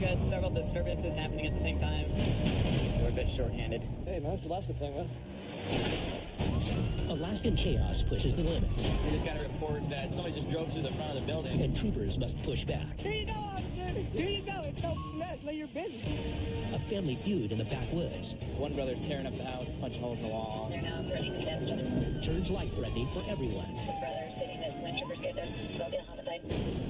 had several disturbances happening at the same time. We're a bit short-handed. Hey, man, that's the Alaska thing, man. Alaskan chaos pushes the limits. We just got a report that somebody just drove through the front of the building. And troopers must push back. Here you go, officer. Here you go. It's no mess. Lay your business. A family feud in the backwoods. One brother's tearing up the house, punching holes in the wall. They're now threatening to death each Turns life-threatening for everyone. brother sitting at when troopers get there. They'll be a homicide.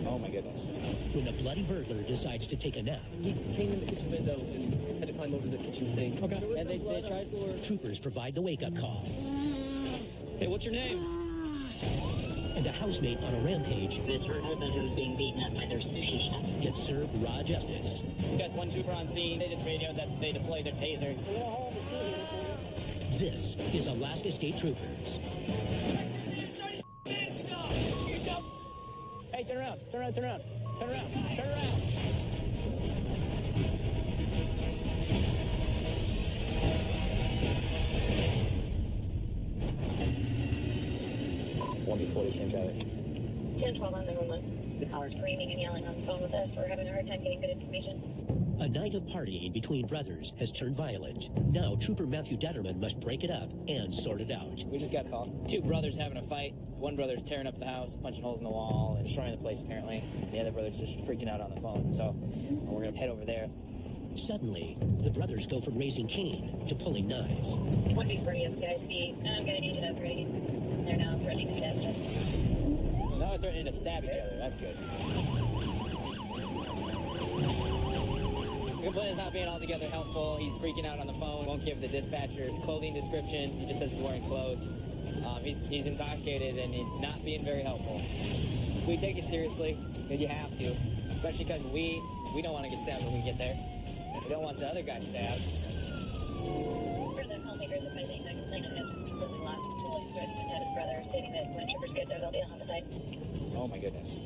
Oh my goodness. When the bloody burglar decides to take a nap. He came in the kitchen window and had to climb over the kitchen sink. Okay. And they tried for... Troopers provide the wake-up call. Hey, what's your name? And a housemate on a rampage This her husband who was being beaten up by their sushi shop. gets served raw justice. We got one trooper on scene. They just radioed that they deployed their taser. This is Alaska State Troopers. Hey, turn around, turn around, turn around, turn around, turn around. One before same traffic. 10-12 on the room. The caller screaming and yelling on the phone with us. We're having a hard time getting good information. A night of partying between brothers has turned violent. Now Trooper Matthew Detterman must break it up and sort it out. We just got a call. Two brothers having a fight. One brother's tearing up the house, punching holes in the wall, and destroying the place apparently. The other brother's just freaking out on the phone. So we're gonna head over there. Suddenly, the brothers go from raising Cain to pulling knives. One before you guys be. I'm gonna need an upgrade. They're now threatening to death. Now they're threatening to stab each other. That's good. The complaint is not being altogether helpful. He's freaking out on the phone. Won't give the dispatcher his clothing description. He just says he's wearing clothes. He's intoxicated and he's not being very helpful. We take it seriously because you have to, especially because we don't want to get stabbed when we get there. We don't want the other guy stabbed. Further homemakers are finding a complaint of him closing lots of tools to his brother, stating that when troopers get there, they'll be a homicide. Oh my goodness.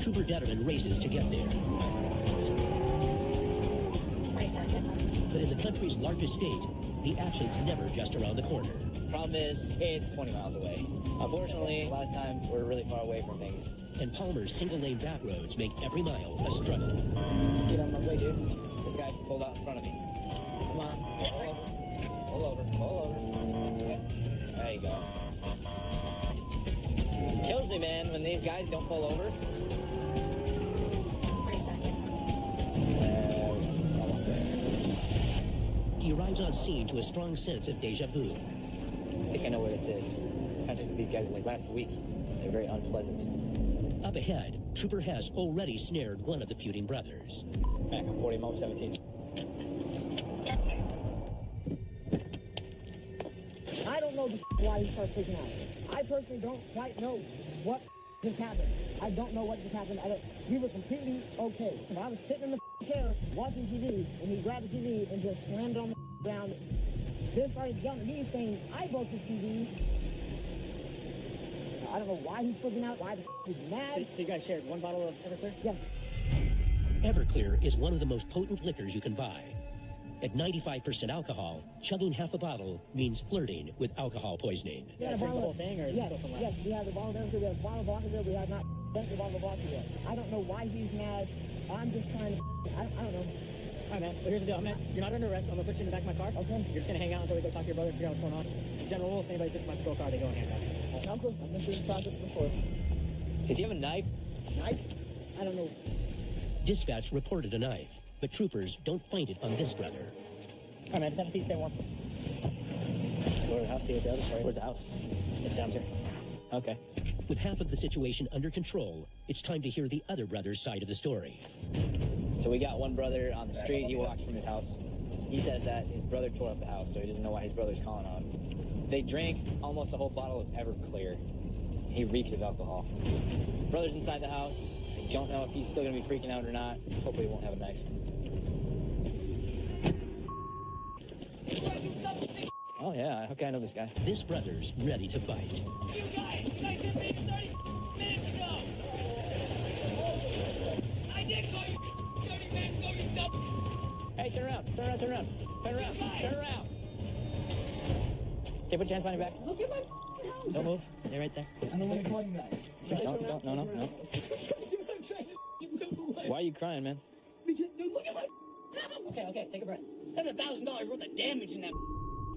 Trooper Detterman races to get there. But in the country's largest state, the action's never just around the corner. Problem is, it's 20 miles away. Unfortunately, a lot of times we're really far away from things. And Palmer's single-lane back roads make every mile a struggle. Just get on my way, dude. This guy just pulled out in front of me. Come on, pull over, pull over. Okay. There you go. It kills me, man, when these guys don't pull over. Almost there. He arrives on scene to a strong sense of deja vu. I think I know where this is. I contacted these guys like last week. They're very unpleasant. Up ahead, Trooper has already snared one of the feuding brothers. Back on 40 mile 17. I don't know why he started freaking out. I personally don't quite know what just happened. I don't know what just happened. We were completely okay. And I was sitting in the chair watching TV, and he grabbed the TV and just slammed it on the ground. Then started yelling at me saying, I broke his TV. I don't know why he's flipping out, why he's mad. So you guys shared one bottle of Everclear? Yes. Everclear is one of the most potent liquors you can buy. At 95% alcohol, chugging half a bottle means flirting with alcohol poisoning. You guys drink the whole thing, or is it still some left? Yes, we have the bottle of Everclear, we have a bottle of vodka there, we have not drunk the bottle of vodka yet. I don't know why he's mad. I'm just trying to, I don't know. All right, man. Well, here's the deal. You're not under arrest. I'm going to put you in the back of my car. Okay. You're just going to hang out until we go talk to your brother and figure out what's going on. The general rule, if anybody sits in my patrol car, they go in handcuffs. I'm cool. I've been through the process before. Does he have a knife? Knife? I don't know. Dispatch reported a knife, but troopers don't find it on this brother. All right, man. Just have a seat. Stay warm. Go to the house, see what the other story. Where's the house? It's down here. Okay. With half of the situation under control, it's time to hear the other brother's side of the story. So we got one brother on the street. He walked from his house. He says that his brother tore up the house, so he doesn't know why his brother's calling on him. They drank almost a whole bottle of Everclear. He reeks of alcohol. Brother's inside the house. I don't know if he's still going to be freaking out or not. Hopefully he won't have a knife. Oh, yeah. Okay, I know this guy. This brother's ready to fight. You guys hit me 30 minutes ago! I did call you 30 minutes ago, you dumb... Hey, turn around, turn around, turn around, turn around, turn around. Okay, put your hands behind your back. Look at my house. Don't move. Stay right there. I don't want to call you guys. No. Why are are you crying, man? Dude, look at my. Okay, take a breath. That's $1,000 worth of damage in that.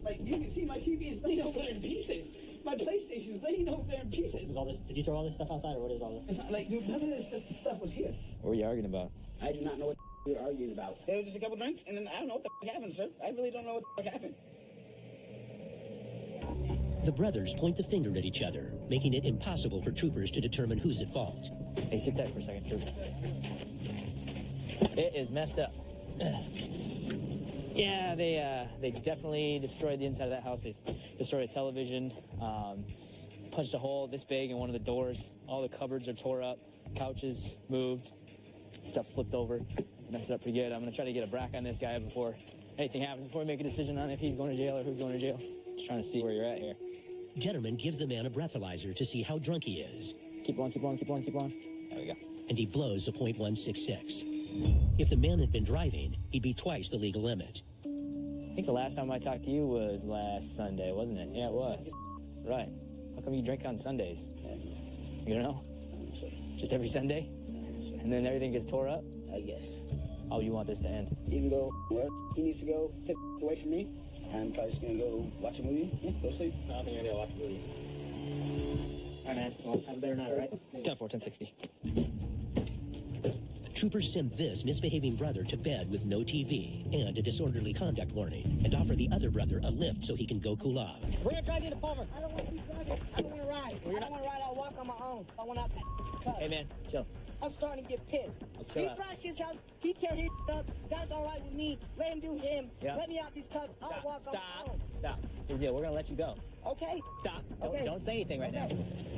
Like, you can see my TV is laying over there in pieces. My PlayStation is laying over there in pieces. Is all this, did you throw all this stuff outside, or what is all this? It's not like, dude, none of this stuff was here. What were you arguing about? I do not know what we were arguing about. There was just a couple drinks, and then I don't know what the happened, sir. I really don't know what the happened. The brothers point the finger at each other, making it impossible for troopers to determine who's at fault. Hey, sit tight for a second, Trooper. It is messed up. Yeah, they definitely destroyed the inside of that house. They destroyed a television, punched a hole this big in one of the doors. All the cupboards are tore up, couches moved, stuff's flipped over. Messed it up pretty good. I'm gonna try to get a brack on this guy before anything happens, before we make a decision on if he's going to jail or who's going to jail. Just trying to see where you're at here. Jetterman gives the man a breathalyzer to see how drunk he is. Keep going, keep going, keep going, keep going. There we go. And he blows a .166. If the man had been driving, he'd be twice the legal limit. I think the last time I talked to you was last Sunday, wasn't it? Yeah, it was. Right. How come you drink on Sundays? You don't know? Just every Sunday? And then everything gets tore up? I guess. Oh, you want this to end? He can go where he needs to go, sit away from me. I'm probably just gonna go watch a movie. Yeah, go to sleep. I don't think you're gonna watch a movie. All right, man. Well, have a better night, all right? 10-4, 1060. Troopers send this misbehaving brother to bed with no TV and a disorderly conduct warning, and offer the other brother a lift so he can go cool off. We're gonna drive you to Palmer. I don't want to be driving. I don't want to ride. I don't want to ride. I'll walk on my own. I want out the Hey, man, chill. I'm starting to get pissed. chill He out. crashed his house. He tear his up. That's all right with me. Let him do him. Yeah. Let me out these cuffs. I'll walk on my own. Stop. Here's the deal. We're gonna let you go. Okay? Stop. Okay. Don't say anything right now.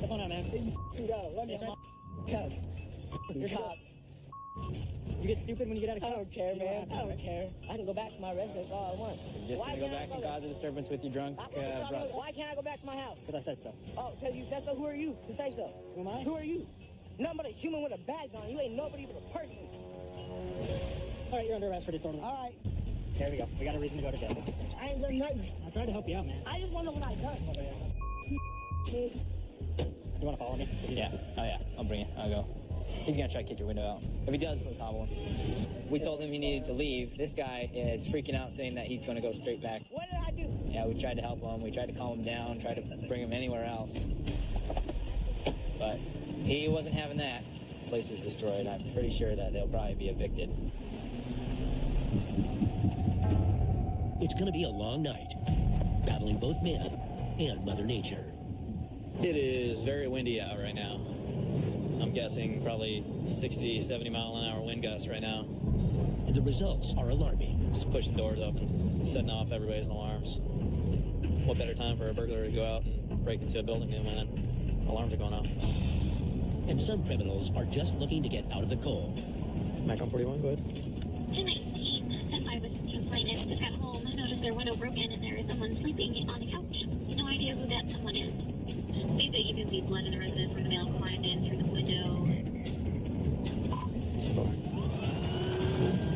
Come on out, man. You go. Let me out my cuffs. Cops. You get stupid when you get out of I class? don't care, You know man. what I happens, don't care. I can go back to my residence all I want. You're just gonna go back and cause a disturbance with your drunk brother. Why can't I go back to my house? Because I said so. Oh, because you said so? Who are you to say so? Who am I? Who are you? Nothing but a human with a badge on. You ain't nobody but a person. All right, you're under arrest for disorderly. All right. There we go. We got a reason to go to jail. I ain't done nothing. I tried to help you out, man. I just want to know what I done. You want to follow me? Yeah. Oh, yeah. I'll bring it. I'll go. He's gonna try to kick your window out. If he does, let's hobble him. We told him he needed to leave. This guy is freaking out, saying that he's gonna go straight back. What did I do? Yeah, we tried to help him. We tried to calm him down, tried to bring him anywhere else. But he wasn't having that. The place was destroyed. I'm pretty sure that they'll probably be evicted. It's going to be a long night, battling both man and Mother Nature. It is very windy out right now. I'm guessing probably 60, 70 mile an hour wind gusts right now. And the results are alarming. Just pushing doors open, setting off everybody's alarms. What better time for a burglar to go out and break into a building than when alarms are going off? And some criminals are just looking to get out of the cold. Mac on 41, go ahead. Tonight, I was just playing it, just got home, noticed their window broken and there is someone sleeping on the couch. No idea who that someone is. Maybe that you can see blood in the residence where the male climbed in through the window.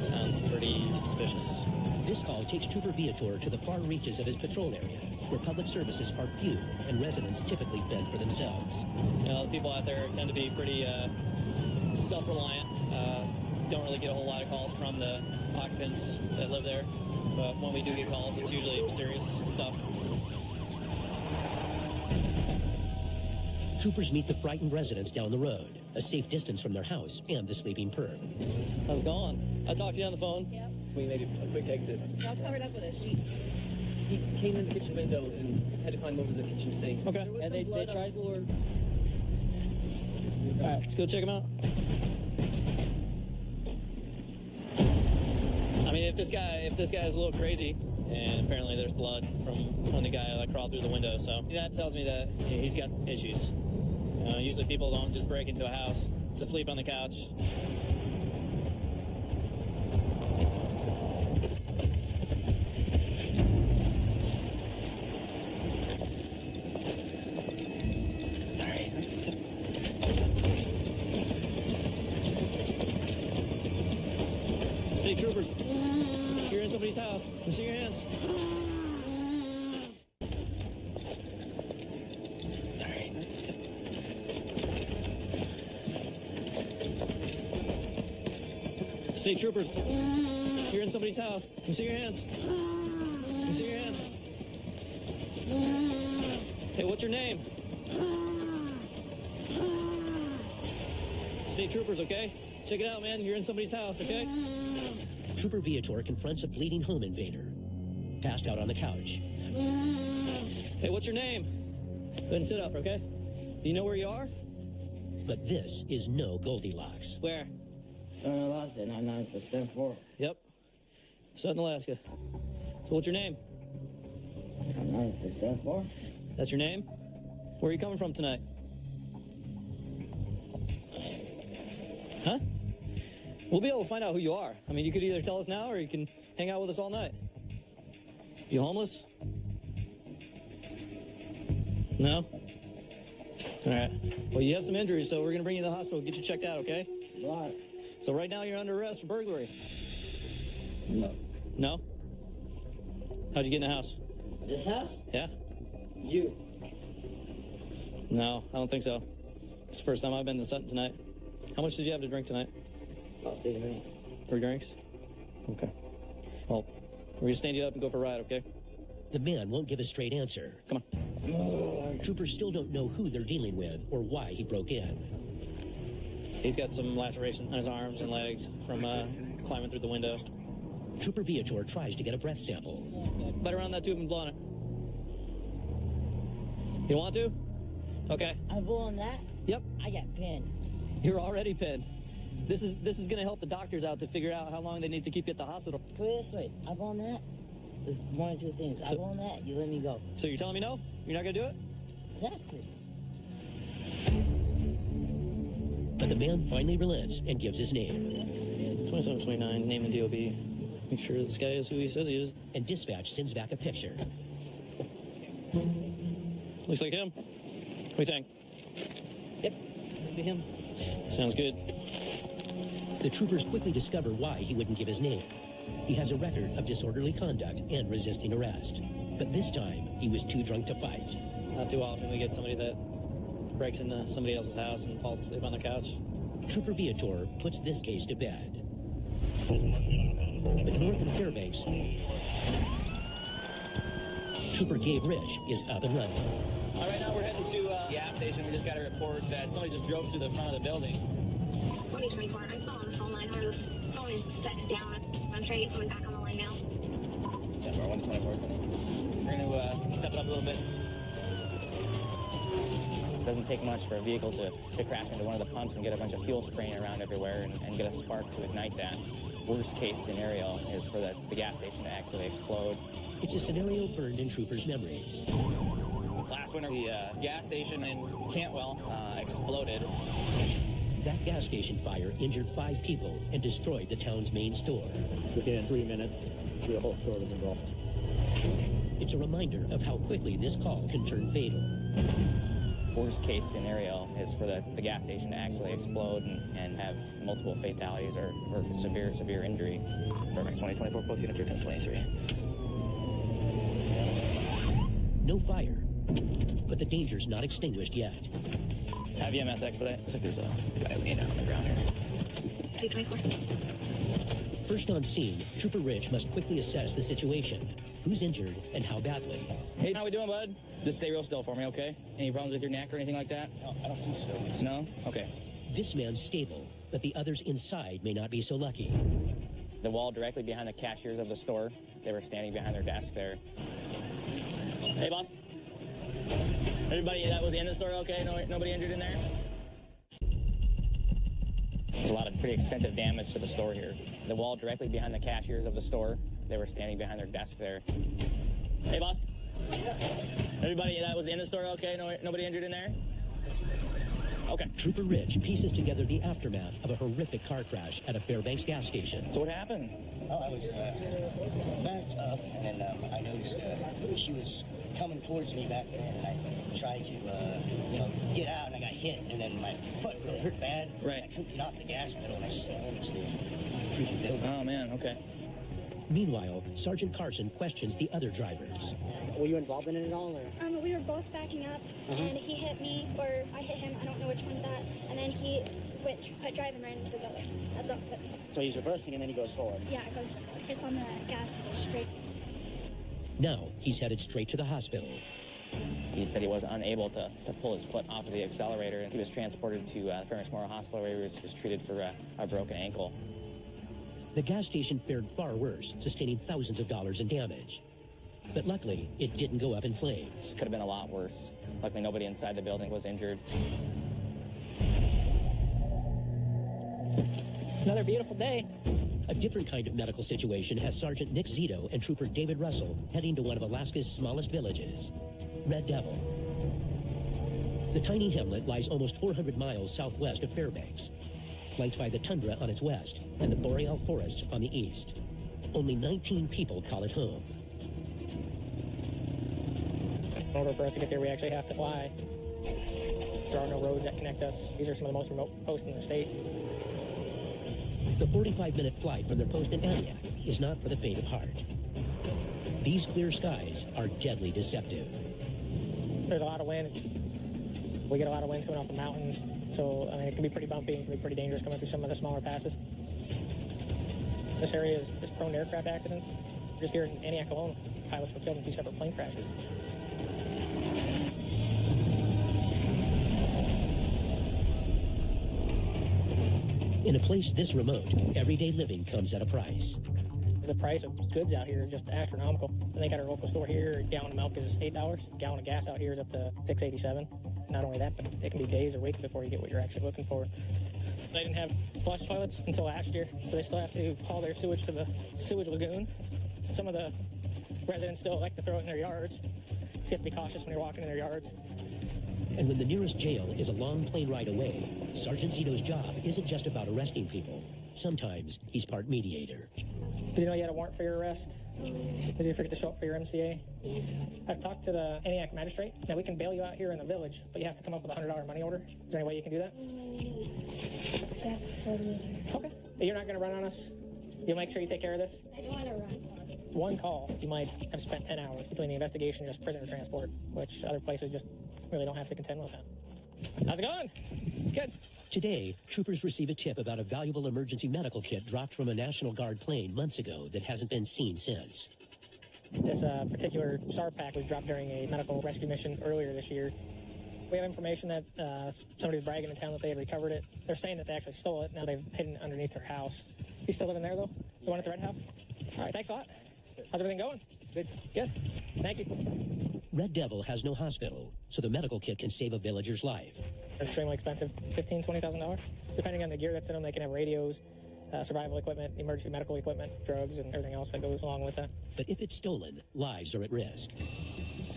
Sounds pretty suspicious. This call takes Trooper Viator to the far reaches of his patrol area, where public services are few and residents typically fend for themselves. You know, the people out there tend to be pretty self-reliant. Don't really get a whole lot of calls from the occupants that live there. But when we do get calls, it's usually serious stuff. Troopers meet the frightened residents down the road, a safe distance from their house and the sleeping perp. How's it going? I talked to you on the phone. Yep. We made a quick exit. All covered up with a sheet. He came in the kitchen window and had to climb over the kitchen sink. Okay. And they tried. All right, let's go check him out. I mean, if this guy is a little crazy, and apparently there's blood from when the guy like crawled through the window, so that tells me that he's got issues. Usually people don't just break into a house to sleep on the couch. State troopers, you're in somebody's house. Let me see your hands. State troopers, you're in somebody's house. Let me see your hands. Let me see your hands. Hey, what's your name? State troopers, okay? Check it out, man. You're in somebody's house, okay? Trooper Viator confronts a bleeding home invader, passed out on the couch. Hey, what's your name? Go ahead and sit up, okay? Do you know where you are? But this is no Goldilocks. Where? Alaska, 99.4. Yep. Southern Alaska. So what's your name? 96.4. That's your name? Where are you coming from tonight? Huh? We'll be able to find out who you are. I mean, you could either tell us now or you can hang out with us all night. You homeless? No? All right. Well, you have some injuries, so we're going to bring you to the hospital, get you checked out, okay? Right. So right now you're under arrest for burglary. No. No? How'd you get in the house? This house? Yeah? You. No, I don't think so. It's the first time I've been to Sutton tonight. How much did you have to drink tonight? About 3 minutes. 3 drinks? Okay. Well, we're going to stand you up and go for a ride, okay? The man won't give a straight answer. Come on. Troopers still don't know who they're dealing with or why he broke in. He's got some lacerations on his arms and legs from climbing through the window. Trooper Viator tries to get a breath sample. Bite around that tube and blow on it. You want to? Okay. I blow on that? Yep. I got pinned. You're already pinned. This is going to help the doctors out to figure out how long they need to keep you at the hospital. Put it this way. I blow on that. There's one or two things. I blow on that, you let me go. So you're telling me no? You're not going to do it? Exactly. But the man finally relents and gives his name. 2729, name and DOB. Make sure this guy is who he says he is. And dispatch sends back a picture. Looks like him. What do you think? Yep. Maybe him. Sounds good. The troopers quickly discover why he wouldn't give his name. He has a record of disorderly conduct and resisting arrest. But this time, he was too drunk to fight. Not too often we get somebody that breaks into somebody else's house and falls asleep on their couch. Trooper Viator puts this case to bed. But north of Fairbanks, Trooper Gabe Rich is up and running. Right now we're heading to the gas station. We just got a report that somebody just drove through the front of the building. 2024, I'm still on the phone line. Our phone is set down. I'm trying to get someone back on the line now. Yeah, we're 124. We're going to step it up a little bit. It doesn't take much for a vehicle to crash into one of the pumps and get a bunch of fuel spraying around everywhere and get a spark to ignite that. Worst case scenario is for the gas station to actually explode. It's a scenario burned in troopers' memories. Last winter, the gas station in Cantwell exploded. That gas station fire injured 5 people and destroyed the town's main store. Within 3 minutes, the whole store was engulfed. It's a reminder of how quickly this call can turn fatal. Worst case scenario is for the gas station to actually explode and have multiple fatalities or severe injury. Fairbanks 2024, both units are 1023. No fire, but the danger's not extinguished yet. Have EMS expedite. Looks like there's a guy laying down on the ground here. 224. First on scene, Trooper Rich must quickly assess the situation. Who's injured and how badly? Hey, how we doing, bud? Just stay real still for me, okay? Any problems with your neck or anything like that? No, I don't think so. No? Okay. This man's stable, but the others inside may not be so lucky. The wall directly behind the cashiers of the store. They were standing behind their desk there. Hey, boss. Everybody that was in the store okay? Nobody injured in there? There's a lot of pretty extensive damage to the store here. The wall directly behind the cashiers of the store. They were standing behind their desk there. Hey, boss. Everybody that was in the store okay? Nobody injured in there? Okay. Trooper Rich pieces together the aftermath of a horrific car crash at a Fairbanks gas station. So what happened? Well, I was backed up, and then I noticed she was coming towards me back then, and I tried to, get out, and I got hit, and then my foot really hurt bad. Right. I couldn't get off the gas pedal, and I slammed into the freaking building. Oh, man, okay. Meanwhile, Sergeant Carson questions the other drivers. Were you involved in it at all, or? We were both backing up, and he hit me, or I hit him. I don't know which one's that. And then he quit driving right into the building. That's all. That's. So he's reversing and then he goes forward. Yeah, it goes. It's on the gas and goes straight. Now he's headed straight to the hospital. He said he was unable to pull his foot off of the accelerator, and he was transported to Fairness Memorial Hospital where he was treated for a broken ankle. The gas station fared far worse, sustaining thousands of dollars in damage. But luckily, it didn't go up in flames. Could have been a lot worse. Luckily, nobody inside the building was injured. Another beautiful day. A different kind of medical situation has Sergeant Nick Zito and Trooper David Russell heading to one of Alaska's smallest villages, Red Devil. The tiny hamlet lies almost 400 miles southwest of Fairbanks, flanked by the tundra on its west and the boreal forests on the east. Only 19 people call it home. In order for us to get there, we actually have to fly. There are no roads that connect us. These are some of the most remote posts in the state. The 45-minute flight from their post in Antioch is not for the faint of heart. These clear skies are deadly deceptive. There's a lot of wind. We get a lot of winds coming off the mountains, so I mean, it can be pretty bumpy. It can be pretty dangerous coming through some of the smaller passes. This area is prone to aircraft accidents. Just here in Antioch alone, pilots were killed in 2 separate plane crashes. In a place this remote, everyday living comes at a price. The price of goods out here is just astronomical. I think at our local store here, a gallon of milk is $8. A gallon of gas out here is up to $6.87. Not only that, but it can be days or weeks before you get what you're actually looking for. They didn't have flush toilets until last year, so they still have to haul their sewage to the sewage lagoon. Some of the residents still like to throw it in their yards, so you have to be cautious when you're walking in their yards. And when the nearest jail is a long plane ride away, Sergeant Zito's job isn't just about arresting people. Sometimes he's part mediator. Did you know you had a warrant for your arrest? Did you forget to show up for your MCA? I've talked to the Antioch magistrate. Now, we can bail you out here in the village, but you have to come up with a $100 money order. Is there any way you can do that? Okay. You're not going to run on us? You'll make sure you take care of this? I don't want to run. One call, you might have spent 10 hours between the investigation and just prisoner transport, which other places just really don't have to contend with that. How's it going? Good. Today, troopers receive a tip about a valuable emergency medical kit dropped from a National Guard plane months ago that hasn't been seen since. This particular SAR pack was dropped during a medical rescue mission earlier this year. We have information that somebody was bragging in town that they had recovered it. They're saying that they actually stole it. Now they've hidden it underneath their house. You still living there, though? The one at the red house? All right, thanks a lot. How's everything going? Good. Good. Thank you. Red Devil has no hospital, so the medical kit can save a villager's life. They're extremely expensive, $15,000, $20,000. Depending on the gear that's in them, they can have radios, survival equipment, emergency medical equipment, drugs, and everything else that goes along with that. But if it's stolen, lives are at risk.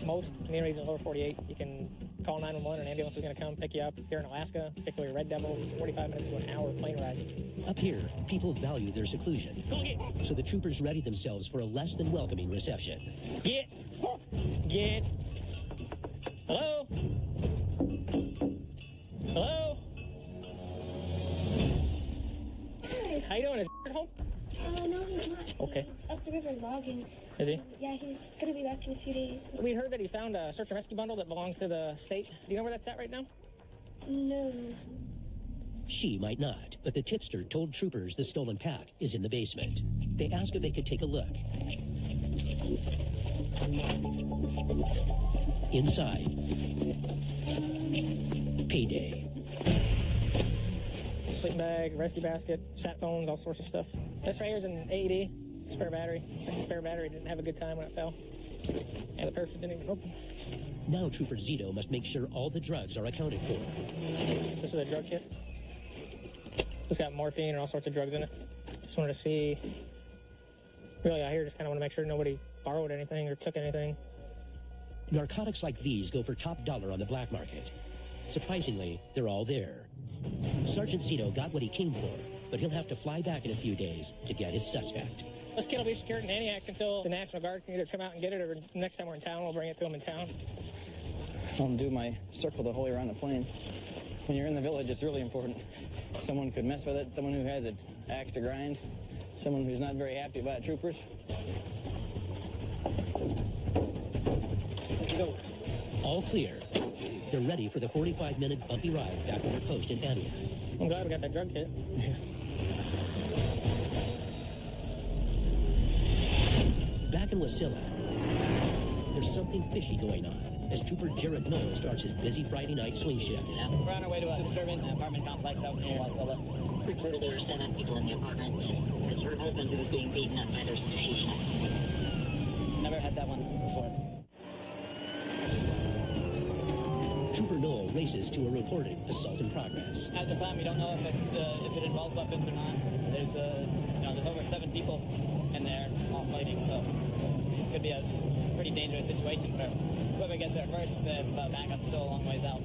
Most communities in the lower 48, you can call 911 and an ambulance is going to come pick you up. Here in Alaska, particularly Red Devil, it's 45 minutes to an hour plane ride. Up here, people value their seclusion, so the troopers ready themselves for a less than welcoming reception. Get. Hello? Hello? Hi. How you doing? Is home? No, he's not. Okay. He's up the river logging. Is he? Yeah, he's going to be back in a few days. We heard that he found a search and rescue bundle that belonged to the state. Do you know where that's at right now? No. She might not, but the tipster told troopers the stolen pack is in the basement. They asked if they could take a look. Inside, payday. Sleeping bag, rescue basket, sat phones, all sorts of stuff. This right here is an AED, spare battery. The spare battery didn't have a good time when it fell. And the parachute didn't even open. Now Trooper Zito must make sure all the drugs are accounted for. This is a drug kit. It's got morphine and all sorts of drugs in it. Just wanted to see, really out here, just kind of want to make sure nobody borrowed anything or took anything. Narcotics like these go for top dollar on the black market. Surprisingly, they're all there. Sergeant Zito got what he came for, but he'll have to fly back in a few days to get his suspect. This kit will be secured in Antioch until the National Guard can either come out and get it, or next time we're in town, we'll bring it to them in town. I'll do my circle the whole way around the plane. When you're in the village, it's really important. Someone could mess with it, someone who has an axe to grind, someone who's not very happy about troopers. There you go. All clear. They're ready for the 45-minute bumpy ride back to their post in Antioch. I'm glad we got that drug hit. Back in Wasilla, there's something fishy going on as Trooper Jared Knoll starts his busy Friday night swing shift. We're on our way to a disturbance in an apartment complex out near Wasilla. Reported there were 7 people in the apartment. Her husband who was being beaten up by their sushi shop. Never had that one before. Trooper Knoll races to a reported assault in progress. At the time, we don't know if it involves weapons or not. There's over 7 people in there all fighting, so it could be a pretty dangerous situation for whoever gets there first if backup's still a long ways out.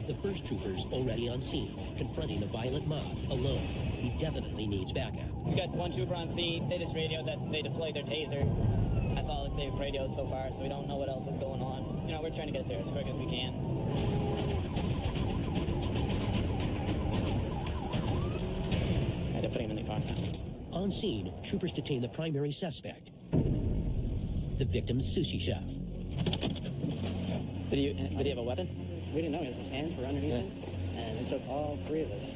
The first trooper's already on scene, confronting a violent mob alone. He definitely needs backup. We got one trooper on scene. They just radioed that they deployed their taser. That's all that they've radioed so far, so we don't know what else is going on. We're trying to get there as quick as we can. I had to put him in the car. On scene, troopers detain the primary suspect, the victim's sushi chef. Did he have a weapon? We didn't know his hands were underneath him, and it took all 3 of us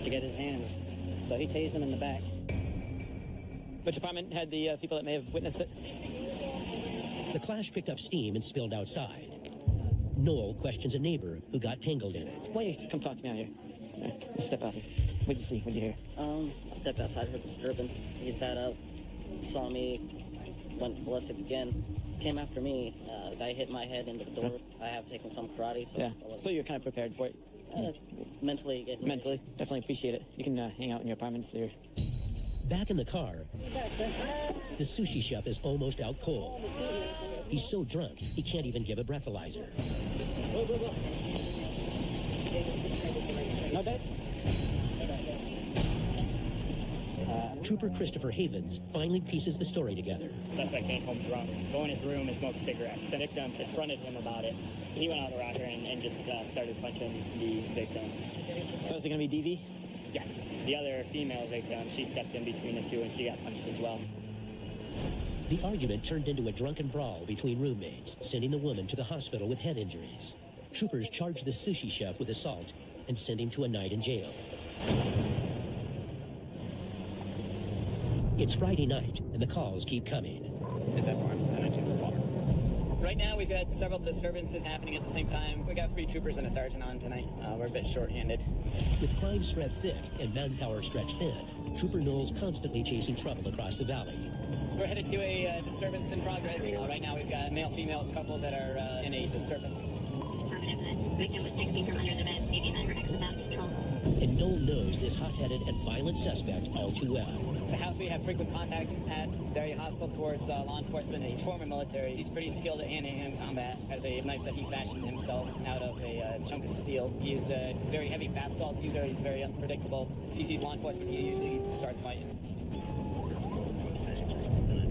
to get his hands. So he tased him in the back. Which apartment had the people that may have witnessed it? The clash picked up steam and spilled outside. Knoll questions a neighbor who got tangled in it. Why don't you come talk to me out here? Let's step out here. What did you see? What did you hear? I stepped outside, heard the disturbance. He sat up, saw me, went ballistic again, came after me. Guy hit my head into the door. I have taken some karate, so yeah. So you're kind of prepared for it. Mentally. Definitely appreciate it. You can hang out in your apartment so you're... Back in the car, the sushi chef is almost out cold. He's so drunk, he can't even give a breathalyzer. No dates? Trooper Christopher Havens finally pieces the story together. The suspect came home drunk, go in his room and smoke a cigarette. The victim confronted him about it. He went out of the rocker and just started punching the victim. So is it going to be DV? Yes. The other female victim, she stepped in between the two and she got punched as well. The argument turned into a drunken brawl between roommates, sending the woman to the hospital with head injuries. Troopers charged the sushi chef with assault and sent him to a night in jail. It's Friday night, and the calls keep coming. Right now, we've got several disturbances happening at the same time. We got 3 troopers and a sergeant on tonight. We're a bit short-handed. With crime spread thick and manpower stretched thin, Trooper Knoll's constantly chasing trouble across the valley. We're headed to a disturbance in progress. Right now, we've got male-female couples that are in a disturbance. Victim was 6 feet from under the bed, maybe under X without control. And Knoll knows this hot-headed and violent suspect all too well. It's a house we have frequent contact at, very hostile towards law enforcement. He's former military. He's pretty skilled at hand-to-hand combat. Has a knife that he fashioned himself out of a chunk of steel. He's a very heavy bath salts user. He's very unpredictable. If he sees law enforcement, he usually starts fighting.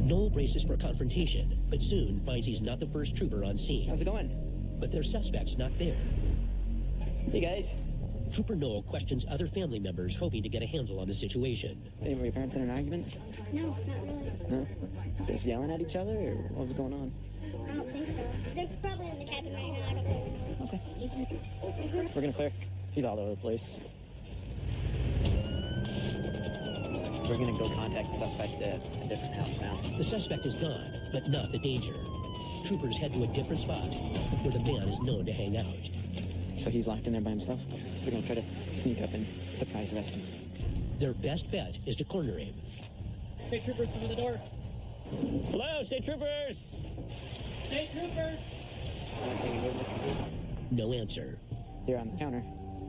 Knoll braces for a confrontation, but soon finds he's not the first trooper on scene. How's it going? But their suspect's not there. Hey, guys. Trooper Knoll questions other family members hoping to get a handle on the situation. Were your parents in an argument? No, not really. No? Just yelling at each other, or what was going on? I don't think so. They're probably in the cabin right now. I don't really know. Okay. We're gonna clear. He's all over the place. We're gonna go contact the suspect at a different house now. The suspect is gone, but not the danger. Troopers head to a different spot where the man is known to hang out. So he's locked in there by himself? We're gonna try to sneak up and surprise arrest him. Their best bet is to corner him. State troopers, come to the door. Hello, state troopers! State troopers! No answer. Here on the counter,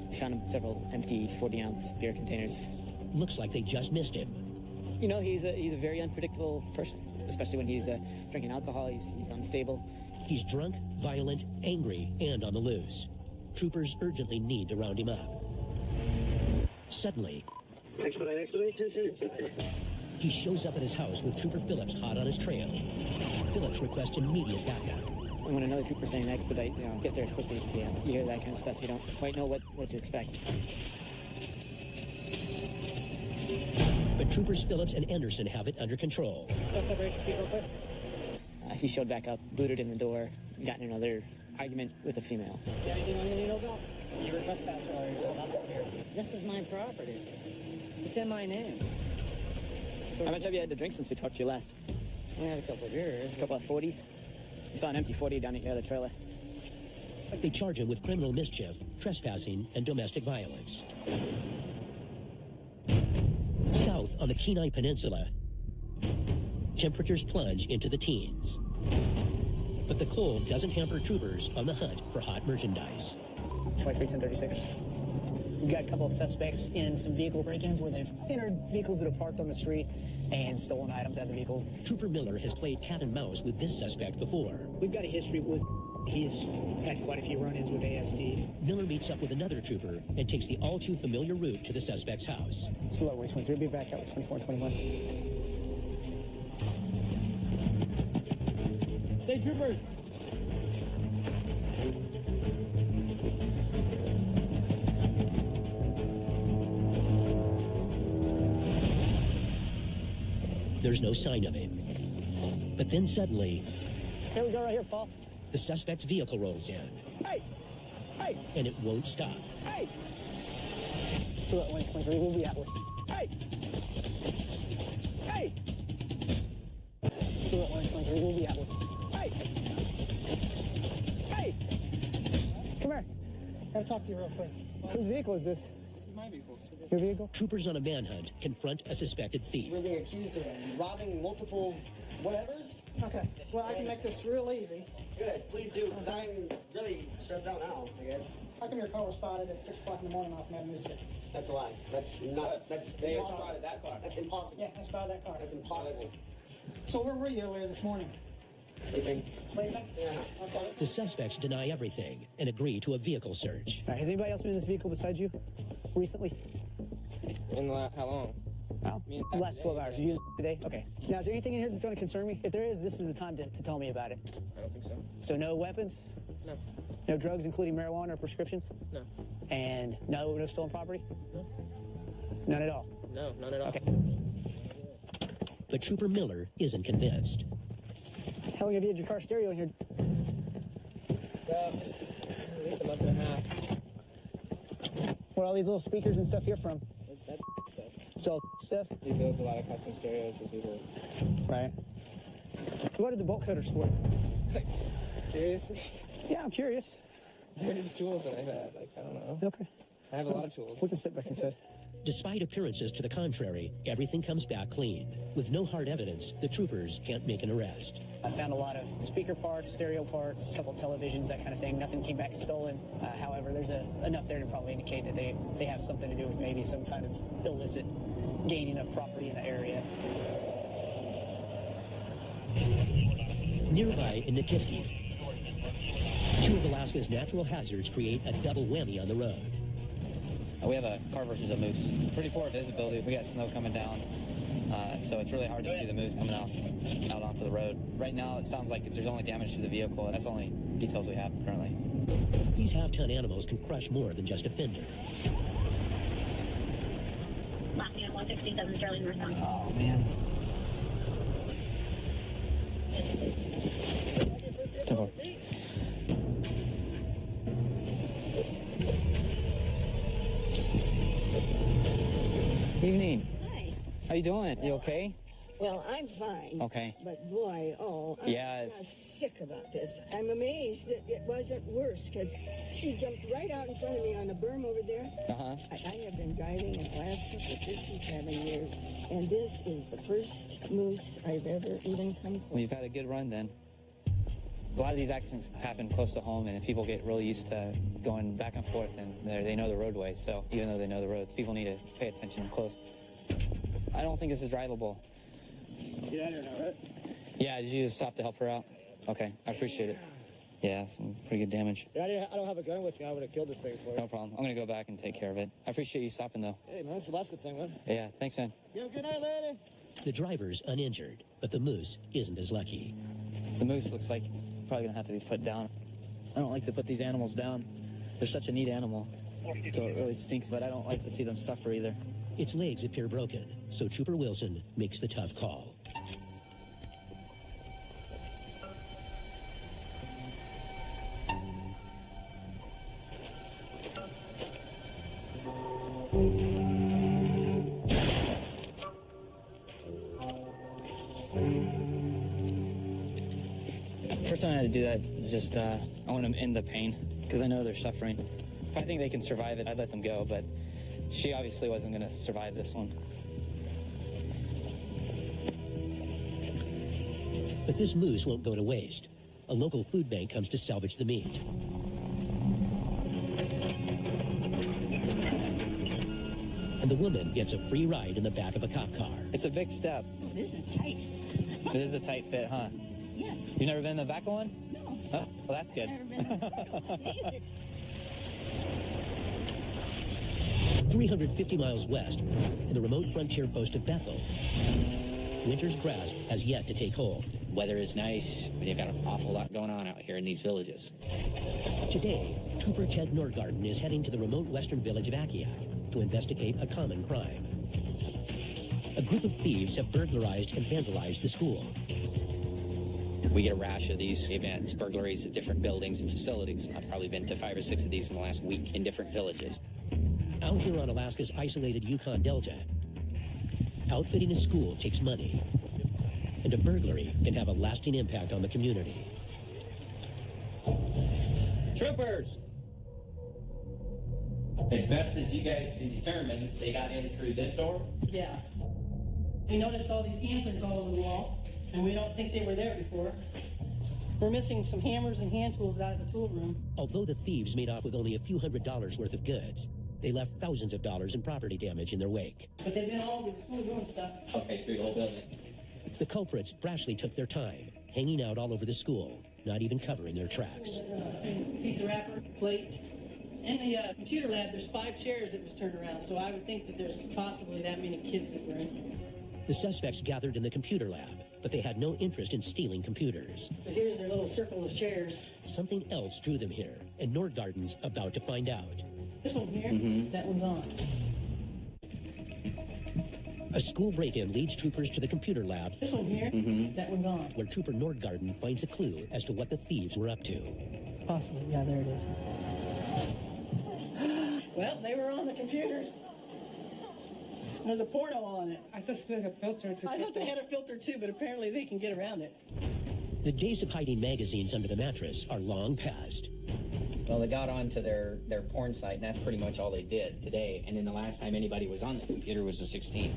we found several empty 40-ounce beer containers. Looks like they just missed him. You know, he's a very unpredictable person, especially when he's drinking alcohol. He's unstable. He's drunk, violent, angry, and on the loose. Troopers urgently need to round him up. Suddenly, he shows up at his house with Trooper Phillips hot on his trail. Phillips requests immediate backup. And when another trooper saying expedite, get there as quickly as you can. You hear that kind of stuff, you don't quite know what to expect. But Troopers Phillips and Anderson have it under control. He showed back up, booted in the door, got in another argument with a female. Yeah, anything on you know about? You're a trespasser or you're not here. This is my property. It's in my name. How much have you had to drink since we talked to you last? We had a couple of beers. A couple of 40s? We saw an empty 40 down at the other trailer. They charge him with criminal mischief, trespassing, and domestic violence. South on the Kenai Peninsula, temperatures plunge into the teens. But the cold doesn't hamper troopers on the hunt for hot merchandise. 231036. We've got a couple of suspects in some vehicle break-ins where they've entered vehicles that are parked on the street and stolen items out of the vehicles. Trooper Miller has played cat and mouse with this suspect before. We've got a history with. He's had quite a few run-ins with ASD. Miller meets up with another trooper and takes the all-too-familiar route to the suspect's house. Slow, way 23. Be back out with 24 and 21. State troopers! There's no sign of him. But then suddenly, Here we go, right here, Paul. the suspect's vehicle rolls in. Hey! Hey! And it won't stop. Hey! Slow, way 23. We'll be out with. Hey! Hey! Slow, way 23. We'll be out with. Hey! Hey! Come here. Gotta talk to you real quick. Whose vehicle is this? This is my vehicle. Your vehicle? Troopers on a manhunt confront a suspected thief. We're being accused of robbing multiple whatevers. Okay. Well, I can make this real easy. Good, please do, because I'm really stressed out now, I guess. How come your car was spotted at 6 o'clock in the morning off Madam Music? That's a lie. That's not, that's impossible. spotted that car. That's impossible. Yeah, I spotted that car. That's impossible. So where were you earlier this morning? Sleeping. Sleeping? Yeah. Okay. The suspects deny everything and agree to a vehicle search. All right, has anybody else been in this vehicle besides you recently? How long? Well, the last 12 hours. Did you use it today? Okay. Now, is there anything in here that's going to concern me? If there is, this is the time to tell me about it. I don't think so. So no weapons? No. No drugs, including marijuana or prescriptions? No. And no stolen property? No. None at all? No, none at all. Okay. But Trooper Miller isn't convinced. How long have you had your car stereo in here? At least a month and a half. Where are all these little speakers and stuff here from? That's stuff. It's all stuff? He builds a lot of custom stereos for people. Right. What are the bolt cutters for? Seriously? Yeah, I'm curious. They're just tools that I've had. Like, I don't know. Okay. I have a lot of tools. We can sit back inside. Despite appearances to the contrary, everything comes back clean. With no hard evidence, the troopers can't make an arrest. I found a lot of speaker parts, stereo parts, a couple televisions, that kind of thing. Nothing came back stolen. However, there's enough there to probably indicate that they have something to do with maybe some kind of illicit gaining of property in the area. Nearby in Nikiski, two of Alaska's natural hazards create a double whammy on the road. We have a car versus a moose. Pretty poor visibility. We got snow coming down, so it's really hard to see the moose coming out onto the road. Right now, it sounds like there's only damage to the vehicle, and that's the only details we have currently. These half-ton animals can crush more than just a fender. Last unit 167 Sterling northbound. Oh, man. Evening. Hi. How you doing? You okay? Well, I'm fine. Okay. But boy, I'm just sick about this. I'm amazed that it wasn't worse because she jumped right out in front of me on the berm over there. Uh-huh. I have been driving in Alaska for 57 years, and this is the first moose I've ever even come close. Well, you've had a good run then. A lot of these accidents happen close to home, and people get really used to going back and forth, and they know the roadway, so even though they know the roads, people need to pay attention close. I don't think this is drivable. Get out of here now, right? Yeah, did you just stop to help her out? Okay, I appreciate it. Yeah, some pretty good damage. Yeah, I don't have a gun with me. I would have killed the thing for you. No problem. I'm going to go back and take care of it. I appreciate you stopping, though. Hey, man, that's the last good thing, man. Yeah, thanks, man. You have a good night, lady. The driver's uninjured, but the moose isn't as lucky. The moose looks like it's probably going to have to be put down. I don't like to put these animals down. They're such a neat animal, so it really stinks, but I don't like to see them suffer either. Its legs appear broken, so Trooper Wilson makes the tough call. First time I had to do that was just, I want to end the pain, because I know they're suffering. If I think they can survive it, I'd let them go, but she obviously wasn't going to survive this one. But this moose won't go to waste. A local food bank comes to salvage the meat. And the woman gets a free ride in the back of a cop car. It's a big step. Oh, this is tight. It is a tight fit, huh? Yes. You've never been in the back of one? No. Oh, well, that's good. I've never been in the back of one either. 350 miles west, in the remote frontier post of Bethel, winter's grasp has yet to take hold. Weather is nice. They've got an awful lot going on out here in these villages. Today, Trooper Ted Nordgarten is heading to the remote western village of Akiak to investigate a common crime. A group of thieves have burglarized and vandalized the school. We get a rash of these events, burglaries at different buildings and facilities. I've probably been to 5 or 6 of these in the last week in different villages. Out here on Alaska's isolated Yukon Delta, outfitting a school takes money, and a burglary can have a lasting impact on the community. Troopers! As best as you guys can determine, they got in through this door? Yeah. We noticed all these antlers all over the wall, and we don't think they were there before. We're missing some hammers and hand tools out of the tool room. Although the thieves made off with only a few $100s worth of goods, they left thousands of dollars in property damage in their wake. But they've been all over the school doing stuff. Okay, through the whole building. The culprits brashly took their time, hanging out all over the school, not even covering their tracks. Pizza wrapper, plate. In the computer lab, there's 5 chairs that was turned around, so I would think that there's possibly that many kids that were in here. The suspects gathered in the computer lab, but they had no interest in stealing computers. But here's their little circle of chairs. Something else drew them here, and Nordgarten's about to find out. This one here, that one's on. A school break-in leads troopers to the computer lab. This one here, that one's on. Where Trooper Nordgarten finds a clue as to what the thieves were up to. Possibly, yeah, there it is. Well, they were on the computers. There's a porno on it. I thought there's a filter to... I thought they had a filter too, but apparently they can get around it. The days of hiding magazines under the mattress are long past. Well, they got onto their porn site, and that's pretty much all they did today. And then the last time anybody was on the computer was the 16th.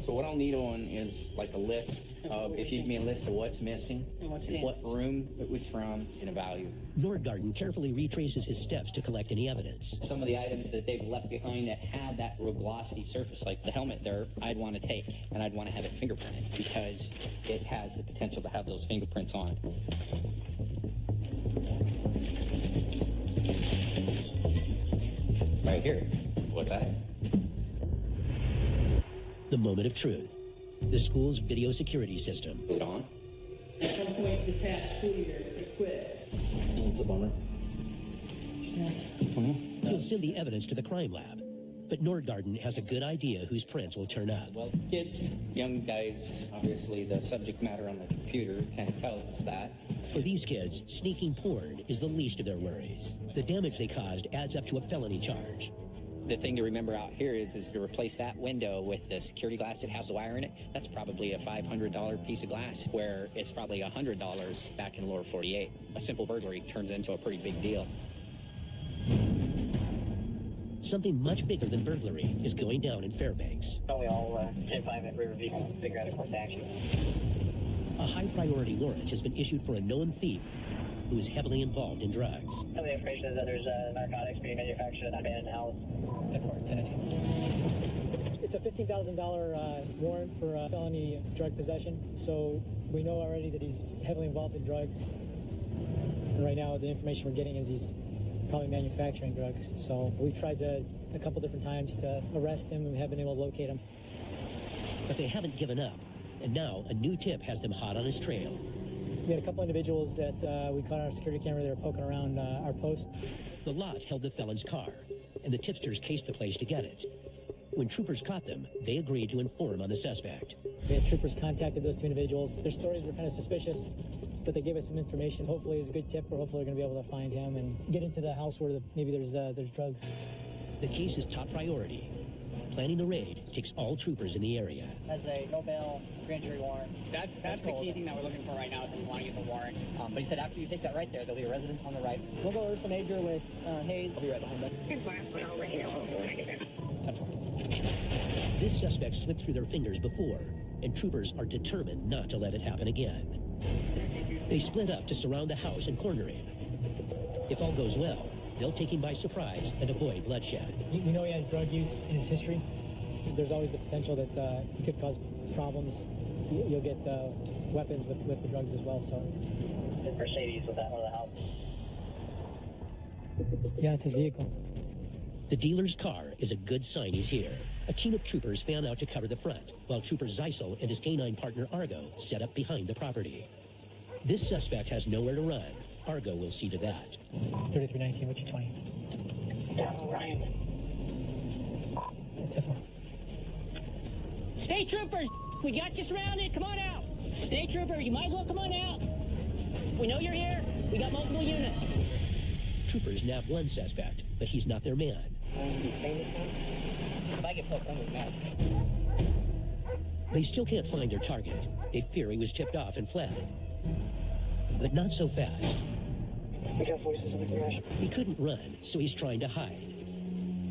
So what I'll need on is like a list of, if you give me a list of what's missing, and what room it was from, and a value. Nordgarten carefully retraces his steps to collect any evidence. Some of the items that they've left behind that had that real glossy surface, like the helmet there, I'd want to take, and I'd want to have it fingerprinted because it has the potential to have those fingerprints on it. Right here. What's that? The moment of truth. The school's video security system. Is it on? At some point this past school year, it quit. It's a bummer. He'll send the evidence to the crime lab. But Nordgarten has a good idea whose prints will turn up. Well, kids, young guys, obviously the subject matter on the computer kind of tells us that. For these kids, sneaking porn is the least of their worries. The damage they caused adds up to a felony charge. The thing to remember out here is to replace that window with the security glass that has the wire in it. That's probably a $500 piece of glass, where it's probably $100 back in lower 48. A simple burglary turns into a pretty big deal. Something much bigger than burglary is going down in Fairbanks. Probably all 10-5 at Riverview and figure out a course of action. A high-priority warrant has been issued for a known thief who is heavily involved in drugs. Some of the information is that there's narcotics being manufactured in an abandoned house. 10-4, It's a $15,000 warrant for felony drug possession, so we know already that he's heavily involved in drugs. And right now, the information we're getting is he's probably manufacturing drugs. So we've tried a couple different times to arrest him and haven't been able to locate him. But they haven't given up, and now a new tip has them hot on his trail. We had a couple individuals that we caught on our security camera. They were poking around our post. The lot held the felon's car, and the tipsters cased the place to get it. When troopers caught them, they agreed to inform on the suspect. We had troopers contacted those 2 individuals. Their stories were kind of suspicious, but they gave us some information. Hopefully it's a good tip, or hopefully we're going to be able to find him and get into the house where maybe there's drugs. The case is top priority, planning a raid takes all troopers in the area. Has a no bail grand jury warrant. That's the key thing that we're looking for right now is if we want to get the warrant. But he said after you take that right there, there'll be a residence on the right. We'll go Ursa Major with Hayes. I'll be right behind them. I'll let you know when I get there. This suspect slipped through their fingers before, and troopers are determined not to let it happen again. They split up to surround the house and corner him. If all goes well, they'll take him by surprise and avoid bloodshed. We know he has drug use in his history. There's always the potential that he could cause problems. You'll get weapons with the drugs as well. So. Mercedes with that one of the house. Yeah, it's his vehicle. The dealer's car is a good sign he's here. A team of troopers fan out to cover the front, while Trooper Zeisel and his canine partner Argo set up behind the property. This suspect has nowhere to run. Argo will see to that. 3319, what's your 20? Ryan. It's F4. State troopers, we got you surrounded. Come on out. State troopers, you might as well come on out. We know you're here. We got multiple units. Troopers nab one suspect, but he's not their man. If I get poked, I'm mad. They still can't find their target. They fear he was tipped off and fled. But not so fast. We got voices in the garage. He couldn't run, so he's trying to hide.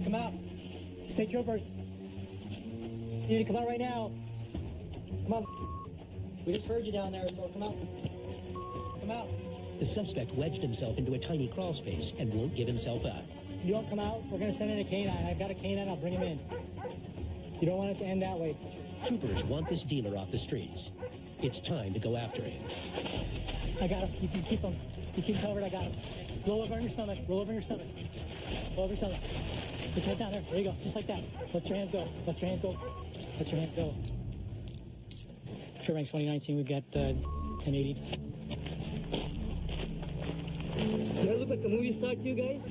Come out. State troopers. You need to come out right now. Come on. We just heard you down there, so come out. Come out. The suspect wedged himself into a tiny crawl space and won't give himself up. If you don't come out, we're going to send in a canine. I've got a canine. I'll bring him in. You don't want it to end that way. Troopers want this dealer off the streets. It's time to go after him. I got him. You can keep him. You keep covered. I got him. Roll over on your stomach. Roll over on your stomach. Roll over your stomach. Put your head down there. There you go. Just like that. Let your hands go. Let your hands go. Let your hands go. Sure, ranks 2019. We've got 1080. Do I look like a movie star to you guys?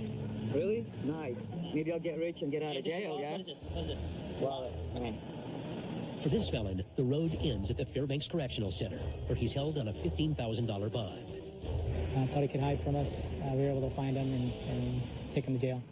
Really? Nice. Maybe I'll get rich and get out of jail, yeah? What is this? What is this? Wallet. For this felon, the road ends at the Fairbanks Correctional Center, where he's held on a $15,000 bond. Thought he could hide from us. We were able to find him and take him to jail.